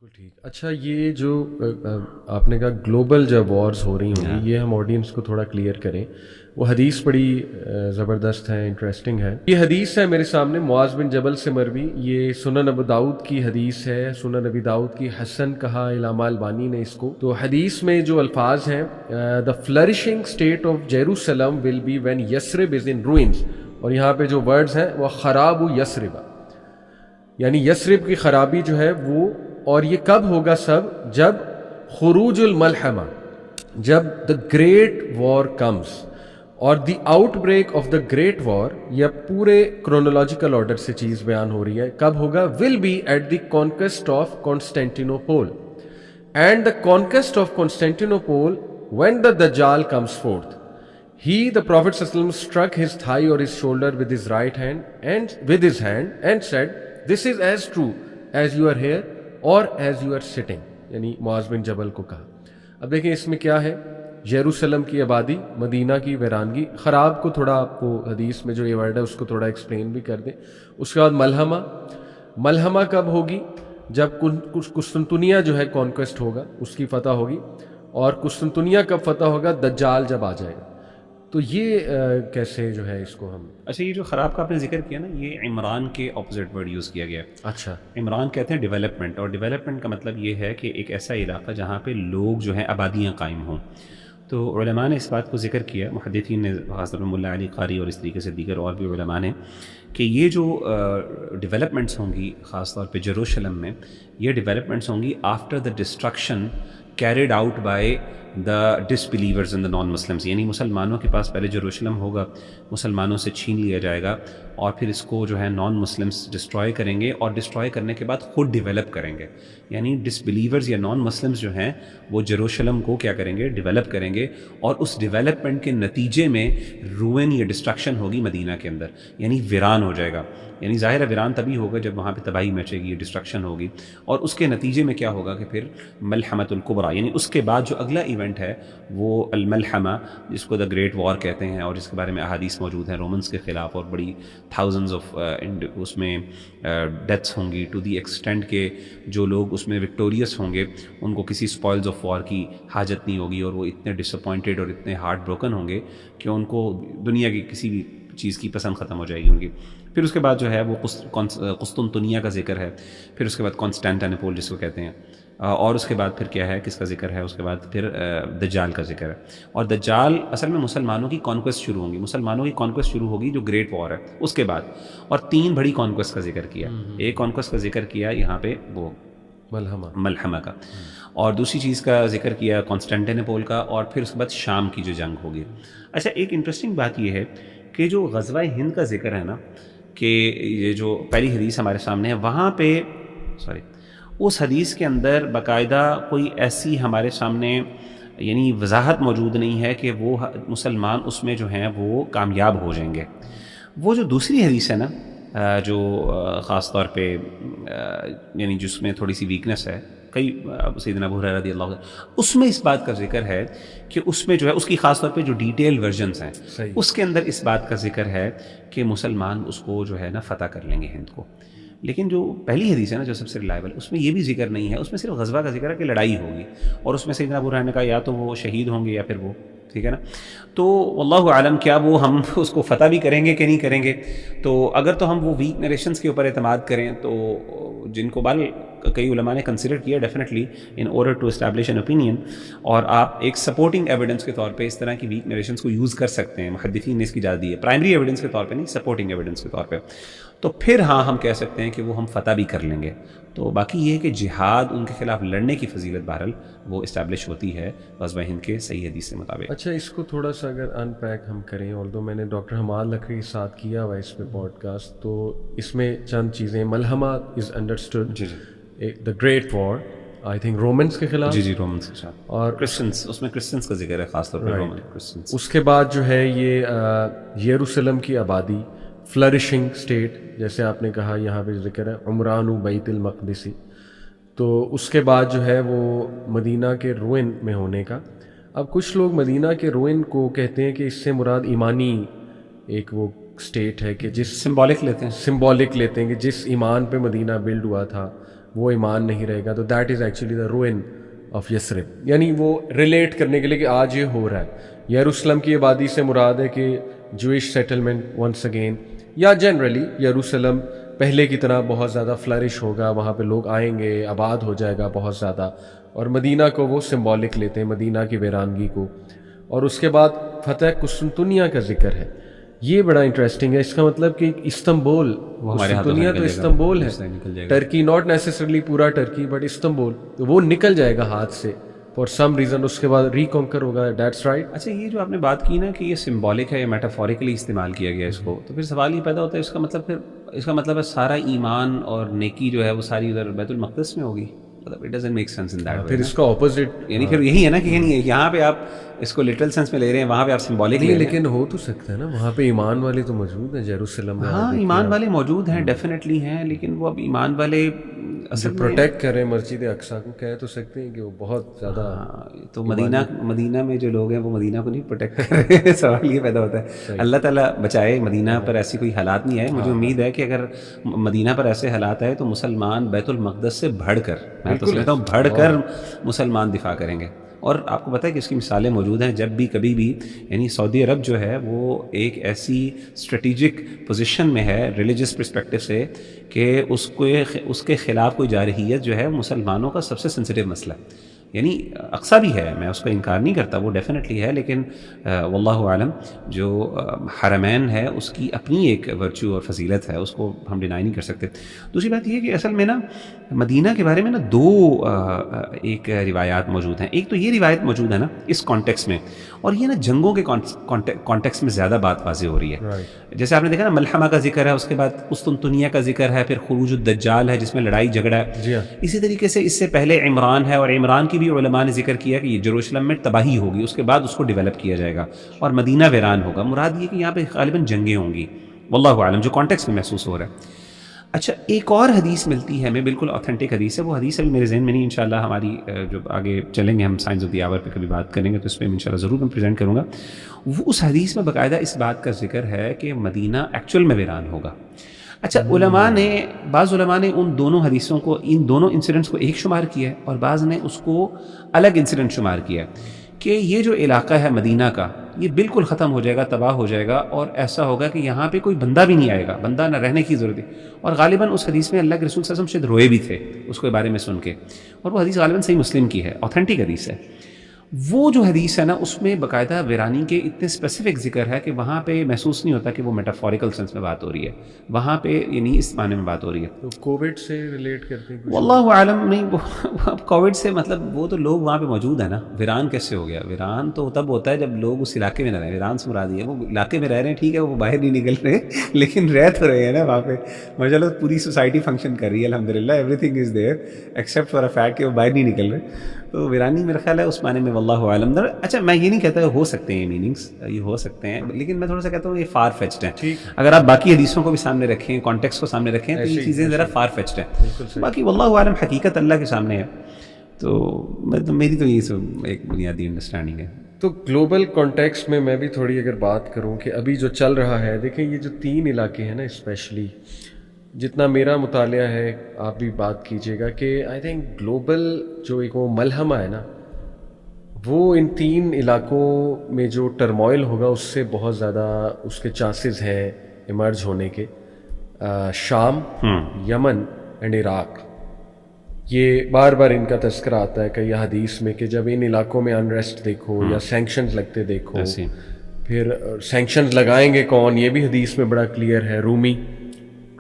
بالکل ٹھیک. اچھا یہ جو آپ نے کہا گلوبل جب وارز ہو رہی ہوں گی، یہ ہم آڈینس کو تھوڑا کلیئر کریں. وہ حدیث بڑی زبردست ہے، انٹرسٹنگ ہے. یہ حدیث ہے میرے سامنے معاذ بن جبل سے مروی. یہ سنن ابو داؤد کی حدیث ہے. سنن ابی داؤد کی حسن کہا علامہ البانی نے اس کو. تو حدیث میں جو الفاظ ہیں، the flourishing state of Jerusalem will be when Yathrib is in ruins. اور یہاں پہ جو ورڈز ہیں وہ خراب یثرب، یعنی یثرب کی خرابی جو ہے وہ. اور یہ کب ہوگا سب؟ جب خروج الملحمہ، جب دا گریٹ وار کمز. اور the outbreak of the great war, یا پورے کرونولوجیکل آرڈر سے چیز بیان ہو رہی ہے. کب ہوگا؟ Will be at the conquest of Constantinople. And the conquest of Constantinople when the Dajjal comes forth. He, the Prophet ﷺ, struck his thigh or his shoulder with his right hand and said, this is as true as you are here or as you are sitting. یعنی معاذ بن جبل کو کہا. اب دیکھیں اس میں کیا ہے. یروشلم کی آبادی، مدینہ کی ویرانگی. خراب کو تھوڑا آپ کو حدیث میں جو یہ ورڈ ہے اس کو تھوڑا ایکسپلین بھی کر دیں. اس کے بعد ملحمہ کب ہوگی؟ جب قسطنطنیہ جو ہے کانکویسٹ ہوگا، اس کی فتح ہوگی. اور قسطنطنیہ کب فتح ہوگا؟ دجال جب آ جائے گا. تو یہ کیسے جو ہے اس کو ہم. اچھا، یہ جو خراب کا آپ نے ذکر کیا نا، یہ عمران کے اپوزٹ ورڈ یوز کیا گیا. اچھا، عمران کہتے ہیں ڈیولپمنٹ، اور ڈیولپمنٹ کا مطلب یہ ہے کہ ایک ایسا علاقہ جہاں پہ لوگ جو ہیں آبادیاں قائم ہوں. تو علماء نے اس بات کو ذکر کیا، محدثین نے، خاص طور پر مولا علی قاری اور اس طریقے سے دیگر اور بھی علماء نے، کہ یہ جو ڈیولپمنٹس ہوں گی خاص طور پہ جیروشلم میں، یہ ڈیولپمنٹس ہوں گی after the destruction carried out by the disbelievers and the non-Muslims. یعنی مسلمانوں کے پاس پہلے جیروشلم ہوگا، مسلمانوں سے چھین لیا جائے گا، اور پھر اس کو جو ہے نان مسلمس ڈسٹرائے کریں گے، اور ڈسٹرائے کرنے کے بعد خود ڈیولپ کریں گے. یعنی ڈسبلیورز یا نان مسلمس جو ہیں وہ جیروشلم کو کیا کریں گے؟ ڈیولپ کریں گے. اور اس ڈیولپمنٹ کے نتیجے میں روئن یا ڈسٹرکشن ہوگی مدینہ کے اندر، یعنی ویران ہو جائے گا. یعنی ظاہر ویران تبھی ہوگا جب وہاں پہ تباہی مچے گی، ڈسٹرکشن ہوگی. اور اس کے نتیجے میں کیا ہوگا کہ پھر ملحمۃ الکبریٰ، یعنی اس کے بعد جو اگلا ایونٹ ہے وہ الملحمہ، جس کو دا گریٹ وار کہتے ہیں، اور جس کے بارے میں احادیث موجود ہیں رومنس کے خلاف، اور بڑی تھاؤزنڈز آف اس میں ڈیتھس ہوں گی، ٹو دی ایکسٹینٹ کہ جو لوگ اس میں وکٹوریس ہوں گے ان کو کسی اسپوائلز آف وار کی حاجت نہیں ہوگی، اور وہ اتنے ڈس اپوائنٹڈ اور اتنے ہارٹ بروکن ہوں گے کہ ان کو دنیا کی کسی بھی چیز کی پسند ختم ہو جائے گی ان کی. پھر اس کے بعد جو ہے وہ قسطنطنیہ کا ذکر ہے. پھر اس کے بعد کانسٹینٹینوپول جس کو کہتے ہیں. اور اس کے بعد پھر کیا ہے، کس کا ذکر ہے؟ اس کے بعد پھر دجال کا ذکر ہے. اور دجال اصل میں مسلمانوں کی کانکویسٹ شروع ہوں گی، مسلمانوں کی کانکویسٹ شروع ہوگی جو گریٹ وار ہے اس کے بعد. اور 3 بڑی کانکویسٹ کا ذکر کیا. ایک کانکویسٹ کا ذکر کیا یہاں پہ وہ ملحمہ کا، اور دوسری چیز کا ذکر کیا کانسٹینٹینوپول کا، اور پھر اس کے بعد شام کی جو جنگ ہوگی. اچھا، ایک انٹرسٹنگ بات یہ ہے کہ جو غزوہ ہند کا ذکر ہے نا، کہ یہ جو پہلی حدیث ہمارے سامنے ہے، وہاں پہ اس حدیث کے اندر باقاعدہ کوئی ایسی ہمارے سامنے یعنی وضاحت موجود نہیں ہے کہ وہ مسلمان اس میں جو ہیں وہ کامیاب ہو جائیں گے. وہ جو دوسری حدیث ہے نا، جو خاص طور پہ یعنی جس میں تھوڑی سی ویکنس ہے، کئی سیدنا ابو ہریرہ رضی اللہ عنہ، اس میں اس بات کا ذکر ہے کہ اس میں جو ہے اس کی خاص طور پہ جو ڈیٹیل ورژنس ہیں اس کے اندر اس بات کا ذکر ہے کہ مسلمان اس کو جو ہے نا فتح کر لیں گے ہند کو. لیکن جو پہلی حدیث ہے نا جو سب سے ریلائبل، اس میں یہ بھی ذکر نہیں ہے. اس میں صرف غزوہ کا ذکر ہے کہ لڑائی ہوگی، اور اس میں سیدنا ابو ہریرہ نے کہا یا تو وہ شہید ہوں گے یا پھر وہ، ٹھیک ہے نا. تو واللہ عالم کیا وہ ہم اس کو فتح بھی کریں گے کہ نہیں کریں گے. تو اگر تو ہم وہ ویک نریشنز کے اوپر اعتماد کریں تو جن کو کئی علماء نے کنسیڈر کیا definitely in order to establish an opinion, اور آپ ایک سپورٹنگ ایویڈنس کے طور پہ اس طرح کی ویک نریشنز کو یوز کر سکتے ہیں. محدثین نے اس کی اجازت دی ہے، پرائمری ایویڈنس کے طور پہ نہیں، سپورٹنگ ایویڈنس کے طور پہ. تو پھر ہاں ہم کہہ سکتے ہیں کہ وہ ہم فتح بھی کر لیں گے. تو باقی یہ ہے کہ جہاد، ان کے خلاف لڑنے کی فضیلت بہرحال وہ اسٹیبلش ہوتی ہے غزوہ ہند کے صحیح حدیث کے مطابق. اچھا، اس کو تھوڑا سا اگر ان پیک ہم کریں، اور میں نے ڈاکٹر حماد لکھری کے ساتھ کیا ہوا اس پہ پوڈ کاسٹ، تو اس میں چند چیزیں. ملحمہ is understood, the great war I think Romans کے خلاف، جی رومنس کے ساتھ، اور کرسچنس، اس میں کرسچنس کا ذکر ہے خاص طور پہ رومن کرسچنس. اس کے بعد جو ہے یہ یروشلم کی آبادی، فلرشنگ اسٹیٹ، جیسے آپ نے کہا یہاں پہ ذکر ہے عمران و بیت المقدسی. تو اس کے بعد جو ہے وہ مدینہ کے روئن میں ہونے کا. اب کچھ لوگ مدینہ کے روئن کو کہتے ہیں کہ اس سے مراد ایمانی ایک وہ اسٹیٹ ہے کہ جس سمبولک لیتے ہیں کہ جس ایمان پہ مدینہ بلڈ ہوا تھا، وہ ایمان نہیں رہے گا, تو دیٹ از ایکچولی دا روئن آف یثرب. یعنی وہ ریلیٹ کرنے کے لیے کہ آج یہ ہو رہا ہے. یروشلم کی آبادی سے مراد ہے کہ جوئش سیٹلمنٹ ونس اگین, یا جنرلی یروشلم پہلے کی طرح بہت زیادہ فلرش ہوگا, وہاں پہ لوگ آئیں گے, آباد ہو جائے گا بہت زیادہ. اور مدینہ کو وہ سمبولک لیتے ہیں, مدینہ کی ویرانگی کو. اور اس کے بعد فتح قسطنطنیہ کا ذکر ہے. یہ بڑا انٹرسٹنگ ہے. اس کا مطلب کہ استنبول, قسطنطنیہ تو استنبول ہے, ٹرکی ناٹ نیسسرلی پورا ٹرکی بٹ استنبول, تو وہ نکل جائے گا ہاتھ سے فار سم ریزن, اس کے بعد ریکانکر ہوگا. That's right. اچھا, یہ جو آپ نے بات کی نا کہ یہ سمبولک ہے یا میٹافوریکلی استعمال کیا گیا اس کو, تو پھر سوال یہ پیدا ہوتا ہے اس کا مطلب ہے سارا ایمان اور نیکی جو ہے وہ ساری ادھر بیت المقدس میں ہوگی. مطلب it doesn't make sense in that. پھر اس کا اپوزٹ, یعنی پھر یہی ہے نا کہ یہاں پہ آپ اس کو لٹرل سینس میں لے رہے ہیں, وہاں پہ آپ سمبولک لے رہے ہیں. لیکن ہو تو سکتا ہے نا, وہاں پہ ایمان والے تو موجود ہیں یروشلم میں. ہاں, ایمان والے موجود ہیں, ڈیفینیٹلی ہیں, لیکن وہ اب ایمان والے اصل پروٹیکٹ کریں مسجد اقصیٰ کو, کہہ تو سکتے ہیں کہ وہ بہت زیادہ. تو مدینہ میں جو لوگ ہیں وہ مدینہ کو نہیں پروٹیکٹ کر رہے. سوال یہ پیدا ہوتا ہے. اللہ تعالیٰ بچائے مدینہ پر ایسی کوئی حالات نہیں آئے. مجھے امید ہے کہ اگر مدینہ پر ایسے حالات آئے تو مسلمان بیت المقدس سے بڑھ کر, میں تو سمجھتا ہوں بڑھ کر مسلمان دفاع کریں گے. اور آپ کو پتہ ہے کہ اس کی مثالیں موجود ہیں. جب بھی کبھی بھی, یعنی سعودی عرب جو ہے وہ ایک ایسی اسٹریٹجک پوزیشن میں ہے ریلیجس پرسپیکٹو سے کہ اس کے خلاف کوئی جارحیت جو ہے مسلمانوں کا سب سے سینسٹیو مسئلہ ہے. یعنی اقصیٰ بھی ہے, میں اس کا انکار نہیں کرتا, وہ ڈیفینیٹلی ہے, لیکن واللہ عالم جو حرمین ہے اس کی اپنی ایک ورچو اور فضیلت ہے, اس کو ہم ڈینائی نہیں کر سکتے. دوسری بات یہ ہے کہ اصل میں نا مدینہ کے بارے میں نا دو ایک روایات موجود ہیں. ایک تو یہ روایت موجود ہے نا اس کانٹیکس میں, اور یہ نا جنگوں کے کانٹیکس میں زیادہ بات واضح ہو رہی ہے. جیسے آپ نے دیکھا نا ملحمہ کا ذکر ہے, اس کے بعد قسطنطنیہ کا ذکر ہے, پھر خروج الدجال ہے جس میں لڑائی جھگڑا ہے. اسی طریقے سے اس سے پہلے عمران ہے, اور عمران کی بھی علماء نے ذکر کیا کہ یہ یروشلم میں تباہی ہوگی, اس کے بعد اس کو ڈیولپ کیا جائے گا اور مدینہ ویران ہوگا. مراد یہ کہ یہاں پہ غالباً جنگیں ہوں گی, واللہ عالم, جو کانٹیکس میں محسوس ہو رہا ہے. اچھا, ایک اور حدیث ملتی ہے ہمیں, بالکل آتھینٹک حدیث ہے. وہ حدیث ابھی میرے ذہن میں نہیں, انشاءاللہ ہماری جو آگے چلیں گے ہم سائنس آف دی آور پہ کبھی بات کریں گے تو اس پہ انشاءاللہ ضرور میں پریزنٹ کروں گا. وہ اس حدیث میں باقاعدہ اس بات کا ذکر ہے کہ مدینہ ایکچوئل میں ویران ہوگا. اچھا, بعض علماء نے ان دونوں حدیثوں کو, ان دونوں انسیڈنٹس کو ایک شمار کیا ہے, اور بعض نے اس کو الگ انسیڈنٹ شمار کیا کہ یہ جو علاقہ ہے مدینہ کا یہ بالکل ختم ہو جائے گا, تباہ ہو جائے گا, اور ایسا ہوگا کہ یہاں پہ کوئی بندہ بھی نہیں آئے گا, بندہ نہ رہنے کی ضرورت ہے. اور غالباً اس حدیث میں اللہ کے رسول صلی اللہ علیہ وسلم شاید روئے بھی تھے اس کے بارے میں سن کے, اور وہ حدیث غالباً صحیح مسلم کی ہے, آتھینٹک حدیث ہے. وہ جو حدیث ہے نا اس میں باقاعدہ ویرانی کے اتنے اسپیسیفک ذکر ہے کہ وہاں پہ محسوس نہیں ہوتا کہ وہ میٹافوریکل سینس میں بات ہو رہی ہے, وہاں پہ یعنی اس معنی میں بات ہو رہی ہے. تو کووڈ سے ریلیٹ کرتے ہیں واللہ عالم. نہیں, کووڈ سے مطلب وہ تو لوگ وہاں پہ موجود ہیں نا. ویران کیسے ہو گیا؟ ویران تو تب ہوتا ہے جب لوگ اس علاقے میں نہ رہیں. ویران سے مراد ہے وہ علاقے میں رہ رہے ہیں, ٹھیک ہے, وہ باہر نہیں نکل رہے لیکن رہ تو رہے ہیں نا وہاں پہ. ماشاء اللہ پوری سوسائٹی فنکشن کر رہی ہے الحمدللہ, every thing is there except for a fact کہ وہ باہر نہیں نکل رہے. تو ویرانی میرا خیال ہے اس معنی میں واللہ عالم. اچھا, میں یہ نہیں کہتا ہو سکتے ہیں میننگس, یہ ہو سکتے ہیں, لیکن میں تھوڑا سا کہتا ہوں یہ فار فیچڈ ہیں. اگر آپ باقی حدیثوں کو بھی سامنے رکھیں, کانٹیکس کو سامنے رکھیں, تو یہ چیزیں ذرا فار فیچڈ ہیں. باقی واللہ عالم حقیقت اللہ کے سامنے ہے. تو میری تو یہ ایک بنیادی انڈرسٹینڈنگ ہے. تو گلوبل کانٹیکس میں بھی تھوڑی اگر بات کروں کہ ابھی جو چل رہا ہے, دیکھیں یہ جو 3 علاقے ہیں نا, اسپیشلی جتنا میرا مطالعہ ہے, آپ بھی بات کیجیے گا, کہ آئی تھنک گلوبل جو ایک وہ ملحمہ ہے نا, وہ ان 3 علاقوں میں جو ٹرموائل ہوگا اس سے بہت زیادہ اس کے چانسز ہیں ایمرج ہونے کے. شام, یمن اینڈ عراق, یہ بار بار ان کا تذکرہ آتا ہے کئی حدیث میں کہ جب ان علاقوں میں انریسٹ دیکھو یا سینکشنز لگتے دیکھو, پھر سینکشنز لگائیں گے کون, یہ بھی حدیث میں بڑا کلیئر ہے. رومی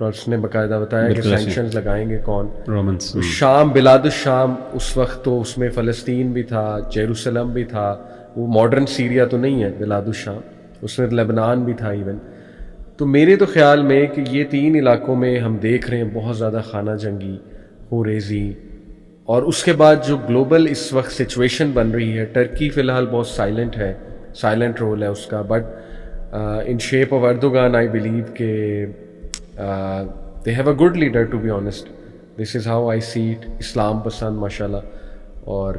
اس نے باقاعدہ بتایا کہ سینکشنز لگائیں گے کون, رومنس. شام, بلاد الشام, اس وقت تو اس میں فلسطین بھی تھا, جیروسلم بھی تھا, وہ ماڈرن سیریا تو نہیں ہے بلاد الشام, اس میں لبنان بھی تھا ایون. تو میرے تو خیال میں کہ یہ 3 علاقوں میں ہم دیکھ رہے ہیں بہت زیادہ خانہ جنگی ہو ریزی. اور اس کے بعد جو گلوبل اس وقت سچویشن بن رہی ہے, ٹرکی فی الحال بہت سائلنٹ ہے, سائلنٹ رول ہے اس کا, but in shape of Erdogan I believe کہ they have a good leader, to be honest. This is how I see it. اسلام پسند ماشاء اللہ, اور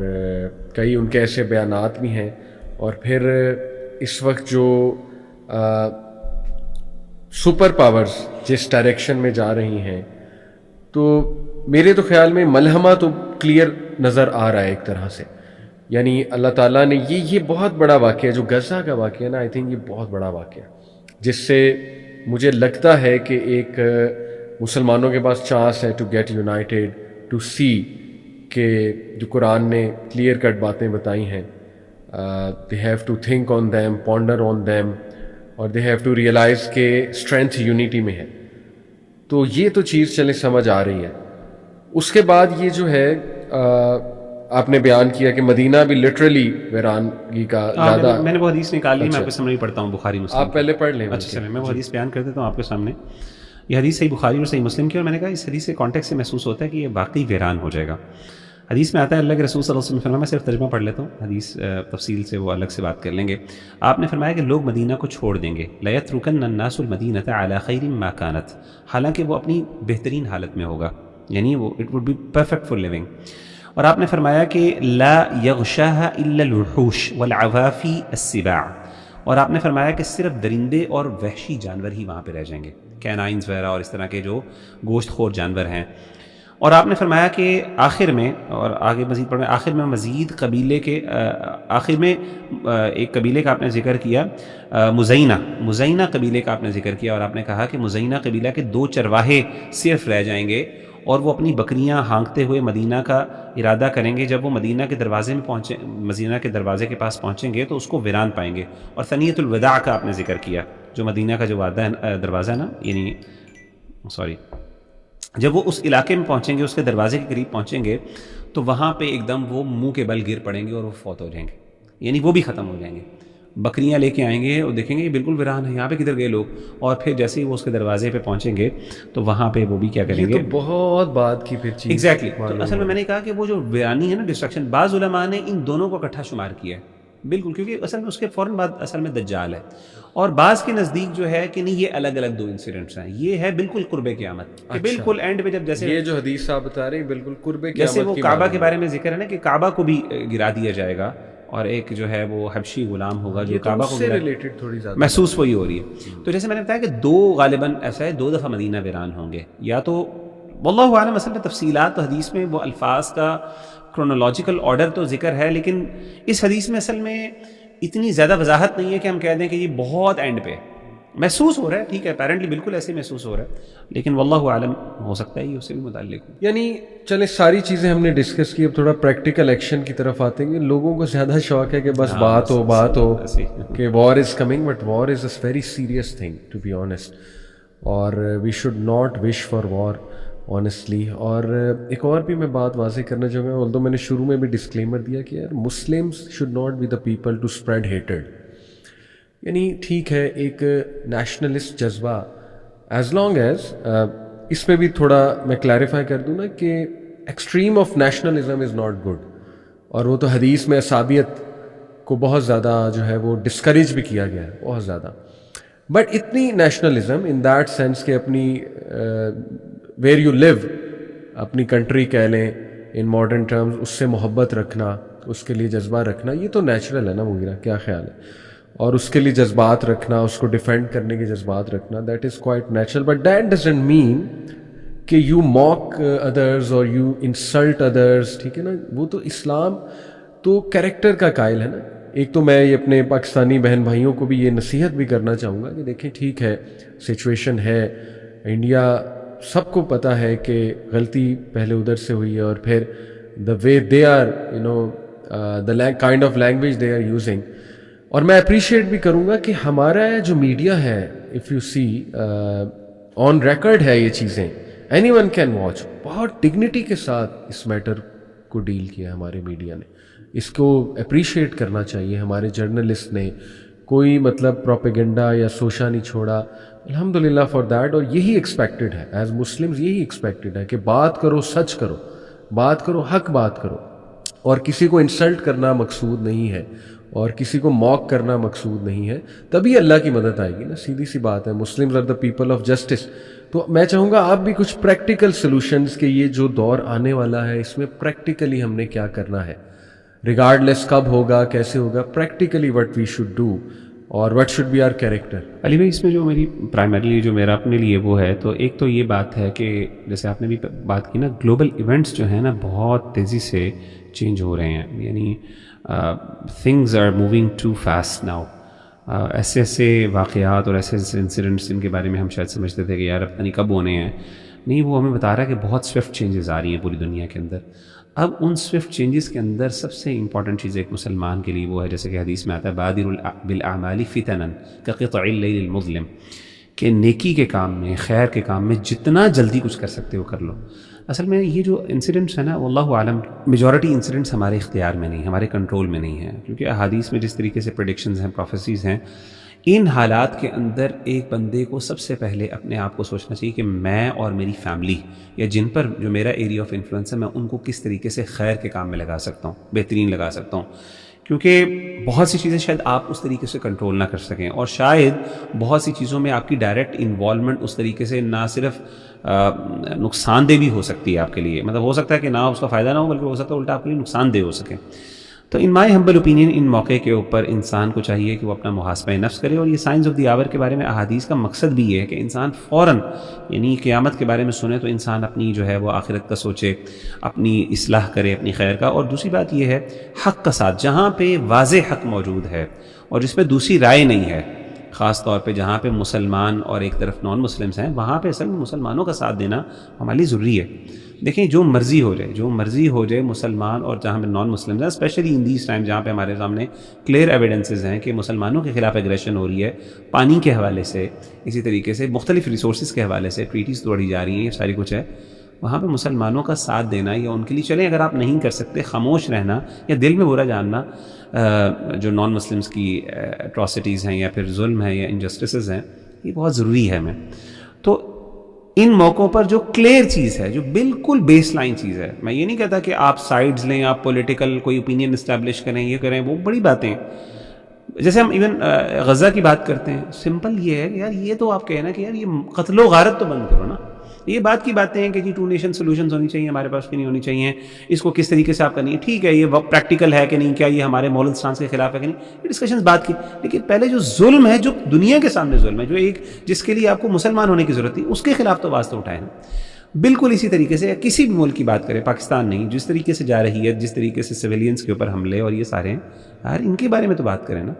کئی ان کے ایسے بیانات بھی ہیں. اور پھر اس وقت جو سپر پاورز جس ڈائریکشن میں جا رہی ہیں, تو میرے تو خیال میں ملحمہ تو کلیئر نظر آ رہا ہے ایک طرح سے. یعنی اللہ تعالیٰ نے یہ بہت بڑا واقعہ ہے جو غزہ کا واقعہ ہے نا, آئی تھنک یہ بہت بڑا واقعہ ہے جس سے مجھے لگتا ہے کہ ایک مسلمانوں کے پاس چانس ہے to get united, to see کہ جو قرآن نے کلیئر کٹ باتیں بتائی ہیں, they have to think on them, ponder on them, اور دے ہیو ٹو ریئلائز کہ اسٹرینتھ یونٹی میں ہے. تو یہ تو چیز چلے سمجھ آ رہی ہے. اس کے بعد یہ جو ہے آپ نے بیان کیا کہ مدینہ بھی لٹرلی ویرانگی کا زیادہ, میں نے وہ حدیث نکال لی, میں آپ کے سامنے پڑھتا ہوں بخاری مسلم. آپ پہلے پڑھ لیں. اچھا چلیں میں وہ حدیث بیان کر دیتا ہوں آپ کے سامنے. یہ حدیث صحیح بخاری اور صحیح مسلم کی, اور میں نے کہا اس حدیث کے کانٹیکٹ سے محسوس ہوتا ہے کہ یہ واقعی ویران ہو جائے گا. حدیث میں آتا ہے اللہ کے رسول صلی اللہ علیہ وسلم, میں صرف ترجمہ پڑھ لیتا ہوں, حدیث تفصیل سے وہ الگ سے بات کر لیں گے. آپ نے فرمایا کہ لوگ مدینہ کو چھوڑ دیں گے, لَيَتْرُكَنَّ النَّاسُ الْمَدِينَةَ عَلَى خَيْرٍ مَا كَانَتْ, حالانکہ وہ اپنی بہترین حالت میں ہوگا, یعنی وہ it would be perfect for living. اور آپ نے فرمایا کہ لا يغشاها الا الوحوش والعوافي السباع, اور آپ نے فرمایا کہ صرف درندے اور وحشی جانور ہی وہاں پہ رہ جائیں گے, کینائنز وغیرہ اور اس طرح کے جو گوشت خور جانور ہیں. اور آپ نے فرمایا کہ آخر میں, اور آگے مزید پڑھیں, آخر میں مزید قبیلے کے آخر میں ایک قبیلے کا آپ نے ذکر کیا, مزینہ قبیلے کا آپ نے ذکر کیا, اور آپ نے کہا کہ مزینہ قبیلہ کے 2 چرواہے صرف رہ جائیں گے, اور وہ اپنی بکریاں ہانکتے ہوئے مدینہ کا ارادہ کریں گے. جب وہ مدینہ کے دروازے میں پہنچیں, مدینہ کے دروازے کے پاس پہنچیں گے تو اس کو ویران پائیں گے. اور ثنیۃ الوداع کا آپ نے ذکر کیا, جو مدینہ کا جو دروازہ ہے نا, یعنی جب وہ اس علاقے میں پہنچیں گے, اس کے دروازے کے قریب پہنچیں گے, تو وہاں پہ ایک دم وہ منہ کے بل گر پڑیں گے اور وہ فوت ہو جائیں گے, یعنی وہ بھی ختم ہو جائیں گے. بکریاں لے کے آئیں گے اور دیکھیں گے یہ بالکل ویران ہے, یہاں پہ کدھر گئے لوگ, اور پھر جیسے ہی وہ اس کے دروازے پہ پہنچیں گے تو وہاں پہ وہ بھی کیا کریں گے. یہ تو بہت بات کی پھر چیز. ایگزیکٹلی. تو اصل میں نے کہا کہ وہ جو ویرانی ہے نا, ڈسٹرکشن, بعض علماء نے ان دونوں کو اکٹھا شمار کیا ہے بالکل, کیونکہ اصل میں اس کے فوراً بعد اصل میں دجال ہے, اور بعض کے نزدیک جو ہے کہ نہیں یہ الگ الگ 2 انسیڈنٹس ہیں. یہ ہے بالکل قرب قیامت, کہ بالکل اینڈ پہ جب جیسے یہ جو حدیث آپ بتا رہے ہیں بالکل قرب قیامت, جیسے وہ کعبہ کے بارے میں ذکر ہے نا کہ کعبہ کو بھی گرا دیا جائے گا, اور ایک جو ہے وہ حبشی غلام ہوگا جو کعبہ کو ریلیٹڈ تھوڑی زیادہ محسوس وہی ہو رہی ہے. تو جیسے میں نے بتایا کہ 2 غالباً ایسا ہے 2 دفعہ مدینہ ویران ہوں گے, یا تو واللہ عالم اصل میں تفصیلات تو حدیث میں وہ الفاظ کا کرونالوجیکل آرڈر تو ذکر ہے, لیکن اس حدیث میں اصل میں اتنی زیادہ وضاحت نہیں ہے کہ ہم کہہ دیں کہ یہ بہت اینڈ پہ محسوس ہو رہا ہے. ٹھیک ہے, اپیرنٹلی بالکل ایسے محسوس ہو رہا ہے, لیکن واللہ عالم ہو سکتا ہے یہ اس سے بھی متعلق ہو. یعنی چلے ساری چیزیں ہم نے ڈسکس کی, اب تھوڑا پریکٹیکل ایکشن کی طرف آتے ہیں. لوگوں کو زیادہ شوق ہے کہ بس بات ہو کہ war is coming, but war is a very serious thing to be honest, اور we should not wish for war honestly. اور ایک اور بھی میں بات واضح کرنا چاہوں گا, although میں نے شروع میں بھی ڈسکلیمر دیا کہ یار Muslims should not be the people to spread ہیٹڈ. یعنی ٹھیک ہے ایک نیشنلسٹ جذبہ, ایز لانگ ایز اس میں بھی تھوڑا میں کلیریفائی کر دوں نا کہ extreme of nationalism is not good, اور وہ تو حدیث میں عصابیت کو بہت زیادہ جو ہے وہ ڈسکریج بھی کیا گیا ہے بہت زیادہ. بٹ اتنی نیشنلزم ان دیٹ سینس کہ اپنی ویئر یو لیو, اپنی کنٹری کہہ لیں ان ماڈرن ٹرمز, اس سے محبت رکھنا, اس کے لیے جذبہ رکھنا, یہ تو نیچرل ہے نا مغیرہ, کیا خیال ہے؟ اور اس کے لیے جذبات رکھنا, اس کو ڈیفینڈ کرنے کے جذبات رکھنا, that is quite natural. But that doesn't mean کہ یو موک ادرز اور یو انسلٹ ادرز. ٹھیک ہے نا, وہ تو اسلام تو کیریکٹر کا قائل ہے نا. ایک تو میں اپنے پاکستانی بہن بھائیوں کو بھی یہ نصیحت بھی کرنا چاہوں گا کہ دیکھیں ٹھیک ہے سچویشن ہے, انڈیا سب کو پتہ ہے کہ غلطی پہلے ادھر سے ہوئی ہے, اور پھر the way they are the kind of language they are using. اور میں اپریشیٹ بھی کروں گا کہ ہمارا جو میڈیا ہے, if you see on record ہے یہ چیزیں, اینی ون کین واچ, بہت ڈگنیٹی کے ساتھ اس میٹر کو ڈیل کیا ہمارے میڈیا نے. اس کو اپریشیٹ کرنا چاہیے ہمارے جرنلسٹ نے, کوئی مطلب پروپیگنڈا یا سوشا نہیں چھوڑا, الحمدللہ فار دیٹ. اور یہی ایکسپیکٹڈ ہے ایز مسلمز, یہی ایکسپیکٹڈ ہے کہ بات کرو, سچ کرو, بات کرو, حق بات کرو, اور کسی کو انسلٹ کرنا مقصود نہیں ہے, اور کسی کو موک کرنا مقصود نہیں ہے. تبھی اللہ کی مدد آئے گی نا, سیدھی سی بات ہے. Muslims are the people of justice. تو میں چاہوں گا آپ بھی کچھ پریکٹیکل سلوشنز کے, یہ جو دور آنے والا ہے اس میں پریکٹیکلی ہم نے کیا کرنا ہے, ریگارڈ لیس کب ہوگا کیسے ہوگا, practically what we should do. اور what should be our character. Ali بھائی اس میں جو میری پرائمرلی جو میرا اپنے لیے وہ ہے تو ایک تو یہ بات ہے کہ جیسے آپ نے بھی بات کی نا گلوبل ایونٹس جو ہیں نا بہت تیزی سے چینج ہو رہے ہیں, یعنی things are moving too fast now. ایسے ایسے واقعات اور ایسے ایسے انسیڈنٹس جن کے بارے میں ہم شاید سمجھتے تھے کہ یار پتہ نہیں کب ہونے ہیں, نہیں وہ ہمیں بتا رہا ہے کہ بہت سوئفٹ چینجز آ رہی ہیں پوری دنیا کے اندر. اب ان سوئفٹ چینجز کے اندر سب سے امپورٹنٹ چیز ایک مسلمان کے لیے وہ ہے جیسے کہ حدیث میں آتا ہے بادر بالاعمال فتنا کقطع اللیل المظلم, کہ نیکی کے کام میں خیر کے کام میں جتنا جلدی کچھ کر سکتے ہو کر لو. اصل میں یہ جو انسیڈنٹس ہیں نا واللہ عالم میجورٹی انسیڈنٹس ہمارے اختیار میں نہیں, ہمارے کنٹرول میں نہیں ہیں, کیونکہ احادیث میں جس طریقے سے پریڈکشنز ہیں, پروفیسیز ہیں, ان حالات کے اندر ایک بندے کو سب سے پہلے اپنے آپ کو سوچنا چاہیے کہ میں اور میری فیملی یا جن پر جو میرا ایریا آف انفلوئنس ہے میں ان کو کس طریقے سے خیر کے کام میں لگا سکتا ہوں, بہترین لگا سکتا ہوں. کیونکہ بہت سی چیزیں شاید آپ اس طریقے سے کنٹرول نہ کر سکیں, اور شاید بہت سی چیزوں میں آپ کی ڈائریکٹ انوالومنٹ اس طریقے سے نہ صرف نقصان دہ بھی ہو سکتی ہے آپ کے لیے, مطلب ہو سکتا ہے کہ نہ اس کا فائدہ نہ ہو بلکہ ہو سکتا ہے الٹا آپ کے لیے نقصان دہ ہو سکے. تو ان مائی ہمبل اوپینین ان موقع کے اوپر انسان کو چاہیے کہ وہ اپنا محاسبہ نفس کرے, اور یہ سائنس آف دی آور کے بارے میں احادیث کا مقصد بھی یہ ہے کہ انسان فوراً یعنی قیامت کے بارے میں سنے تو انسان اپنی جو ہے وہ آخرت کا سوچے, اپنی اصلاح کرے اپنی خیر کا. اور دوسری بات یہ ہے حق کا ساتھ, جہاں پہ واضح حق موجود ہے اور جس پہ دوسری رائے نہیں ہے, خاص طور پہ جہاں پہ مسلمان اور ایک طرف نان مسلمس ہیں, وہاں پہ اصل میں مسلمانوں کا ساتھ دینا ہمارے لیے ضروری ہے. دیکھیں جو مرضی ہو جائے, جو مرضی ہو جائے, مسلمان اور جہاں پہ نان مسلمس ہیں, اسپیشلی ان دیس ٹائم جہاں پہ ہمارے سامنے کلیئر ایویڈنسز ہیں کہ مسلمانوں کے خلاف ایگریشن ہو رہی ہے, پانی کے حوالے سے, اسی طریقے سے مختلف ریسورسز کے حوالے سے ٹریٹیز توڑی جا رہی ہیں, یہ ساری کچھ ہے, وہاں پہ مسلمانوں کا ساتھ دینا یا ان کے لیے چلیں اگر آپ نہیں کر سکتے خاموش رہنا یا دل میں برا جاننا جو نان مسلمس کی اٹراسٹیز ہیں یا پھر ظلم ہے یا انجسٹسز ہیں, یہ بہت ضروری ہے ہمیں. تو ان موقعوں پر جو کلیئر چیز ہے, جو بالکل بیس لائن چیز ہے, میں یہ نہیں کہتا کہ آپ سائڈز لیں, آپ پولیٹیکل کوئی اوپینین اسٹیبلش کریں, یہ کریں, وہ بڑی باتیں ہیں. جیسے ہم ایون غزہ کی بات کرتے ہیں, سمپل یہ ہے کہ یار یہ تو آپ کہنا کہ یار یہ قتل و غارت تو بند کرو نا. یہ بات کی باتیں ہیں کہ جی 2 نیشن سولوشنز ہونی چاہیے, ہمارے پاس کی نہیں ہونی چاہیے, اس کو کس طریقے سے آپ کرنی ہے, ٹھیک ہے یہ وقت پریکٹیکل ہے کہ نہیں, کیا یہ ہمارے مورل اسٹانس کے خلاف ہے کہ نہیں, یہ ڈسکشنز بات کی. لیکن پہلے جو ظلم ہے, جو دنیا کے سامنے ظلم ہے, جو ایک جس کے لیے آپ کو مسلمان ہونے کی ضرورت تھی, اس کے خلاف تو آواز تو اٹھائے نا. بالکل اسی طریقے سے کسی بھی ملک کی بات کریں, پاکستان نہیں, جس طریقے سے جا رہی ہے, جس طریقے سے سویلینس کے اوپر حملے اور یہ سارے ہیں, یار ان کے بارے میں تو بات کریں نا.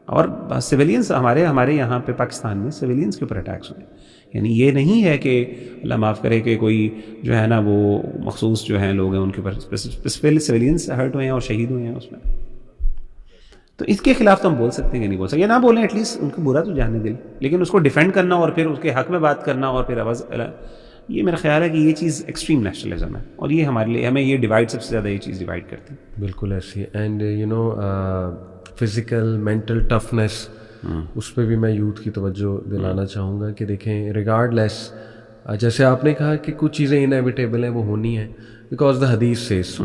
اور سویلینس ہمارے یہاں پہ پاکستان میں سویلینس کے اوپر اٹیکس ہوئے, یعنی یہ نہیں ہے کہ اللہ معاف کرے کہ کوئی جو ہے نا وہ مخصوص جو ہیں لوگ ہیں ان کے اوپر سویلینس ہرٹ ہوئے ہیں اور شہید ہوئے ہیں اس میں. تو اس کے خلاف تو ہم بول سکتے ہیں کہ نہیں بول سکتے, یہ نہ بولیں, ایٹ لیسٹ ان کو برا تو جانے دل, لیکن اس کو ڈیفینڈ کرنا اور پھر اس کے حق میں بات کرنا اور پھر آواز, یہ میرا خیال ہے کہ یہ چیز ایکسٹریم نیشنلزم ہے, اور یہ ہمارے لیے ہمیں یہ ڈیوائڈ سب سے زیادہ یہ چیز ڈیوائڈ کرتی ہے. بالکل ایسی. And you know physical mental toughness, اس پہ بھی میں یوتھ کی توجہ دلانا چاہوں گا کہ دیکھیں ریگارڈ لیس, جیسے آپ نے کہا کہ کچھ چیزیں انیویٹیبل ہیں, وہ ہونی ہیں بیکاز دا حدیث سیز.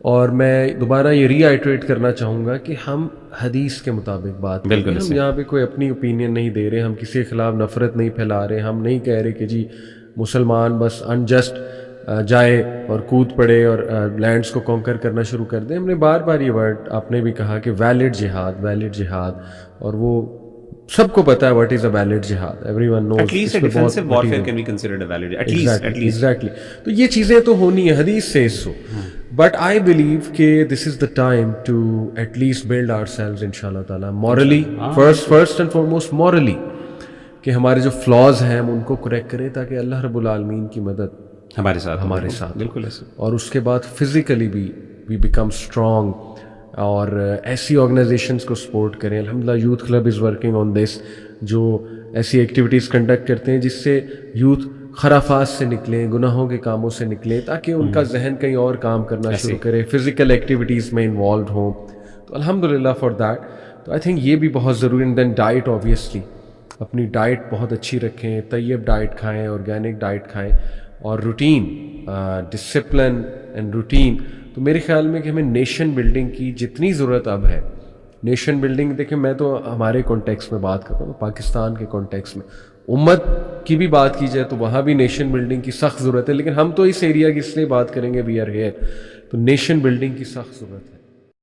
اور میں دوبارہ یہ ری آئٹریٹ کرنا چاہوں گا کہ ہم حدیث کے مطابق بات کریں, ہم یہاں پہ کوئی اپنی اوپینین نہیں دے رہے, ہم کسی کے خلاف نفرت نہیں پھیلا رہے, ہم نہیں کہہ رہے کہ جی مسلمان بس انجسٹ جائے اور کود پڑے اور لینڈس کو کانکر کرنا شروع کر دیں. ہم نے بار بار یہ ورڈ آپ نے بھی کہا کہ ویلڈ جہاد, اور وہ سب کو پتا ہے what is a valid jihad, everyone knows. At least a defensive warfare can be considered a valid, at least. Exactly. تو یہ چیزیں تو ہونی ہے, حدیث says so. But I believe کہ this is the time to at least build ourselves inshallah ta'ala morally, first and foremost morally, کہ ہمارے جو flaws ہیں ہم ان کو کریکٹ کریں تاکہ اللہ رب العالمین کی مدد ہمارے ساتھ بالکل ایسے. اور اس کے بعد فزیکلی بھی we become strong, اور ایسی آرگنائزیشنس کو سپورٹ کریں. الحمدللہ youth club is working on this, جو ایسی ایکٹیویٹیز کنڈکٹ کرتے ہیں جس سے یوتھ خرافات سے نکلیں, گناہوں کے کاموں سے نکلیں, تاکہ ان کا ذہن کہیں اور کام کرنا شروع کرے, فزیکل ایکٹیویٹیز میں انوالوڈ ہوں. تو الحمدللہ فار دیٹ. تو آئی تھنک یہ بھی بہت ضروری. اینڈ دین ڈائٹ, آبویسلی اپنی ڈائٹ بہت اچھی رکھیں, طیب ڈائٹ کھائیں, آرگینک ڈائٹ کھائیں, اور روٹین, ڈسپلن اینڈ روٹین. تو میرے خیال میں کہ ہمیں نیشن بلڈنگ کی جتنی ضرورت اب ہے, نیشن بلڈنگ, دیکھیں میں تو ہمارے کانٹیکس میں بات کرتا ہوں, پاکستان کے کانٹیکس میں امت کی بھی بات کی جائے تو وہاں بھی نیشن بلڈنگ کی سخت ضرورت ہے, لیکن ہم تو اس ایریا کی اس لیے بات کریں گے, وی آر ہیئر, تو نیشن بلڈنگ کی سخت ضرورت ہے.